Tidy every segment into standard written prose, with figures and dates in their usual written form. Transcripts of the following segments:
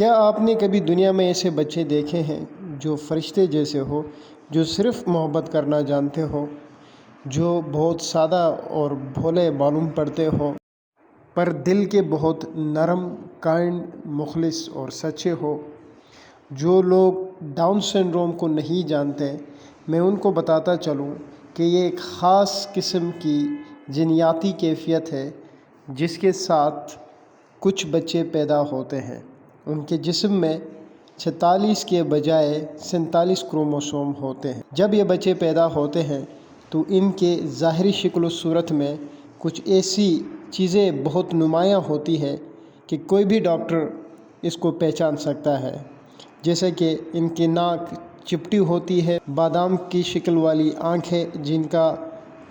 کیا آپ نے کبھی دنیا میں ایسے بچے دیکھے ہیں جو فرشتے جیسے ہو، جو صرف محبت کرنا جانتے ہو، جو بہت سادہ اور بھولے معلوم پڑتے ہو، پر دل کے بہت نرم، کائنڈ، مخلص اور سچے ہو؟ جو لوگ ڈاؤن سنڈروم کو نہیں جانتے، میں ان کو بتاتا چلوں کہ یہ ایک خاص قسم کی جینیاتی کیفیت ہے جس کے ساتھ کچھ بچے پیدا ہوتے ہیں۔ ان کے جسم میں 46 کے بجائے 47 کروموسوم ہوتے ہیں۔ جب یہ بچے پیدا ہوتے ہیں تو ان کے ظاہری شکل و صورت میں کچھ ایسی چیزیں بہت نمایاں ہوتی ہے کہ کوئی بھی ڈاکٹر اس کو پہچان سکتا ہے، جیسے کہ ان کی ناک چپٹی ہوتی ہے، بادام کی شکل والی آنکھیں جن کا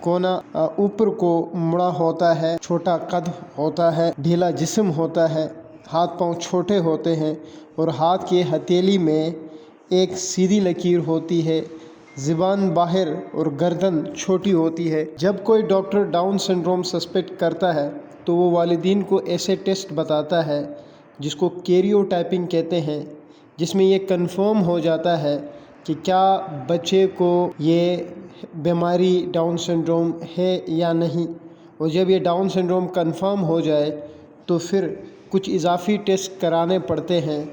کونا اوپر کو مڑا ہوتا ہے، چھوٹا قد ہوتا ہے، ڈھیلا جسم ہوتا ہے، ہاتھ پاؤں چھوٹے ہوتے ہیں اور ہاتھ کی ہتھیلی میں ایک سیدھی لکیر ہوتی ہے، زبان باہر اور گردن چھوٹی ہوتی ہے۔ جب کوئی ڈاکٹر ڈاؤن سنڈروم سسپیکٹ کرتا ہے تو وہ والدین کو ایسے ٹیسٹ بتاتا ہے جس کو کیریو ٹائپنگ کہتے ہیں، جس میں یہ کنفرم ہو جاتا ہے کہ کیا بچے کو یہ بیماری ڈاؤن سنڈروم ہے یا نہیں۔ اور جب یہ ڈاؤن سنڈروم کنفرم ہو جائے تو پھر کچھ اضافی ٹیسٹ کرانے پڑتے ہیں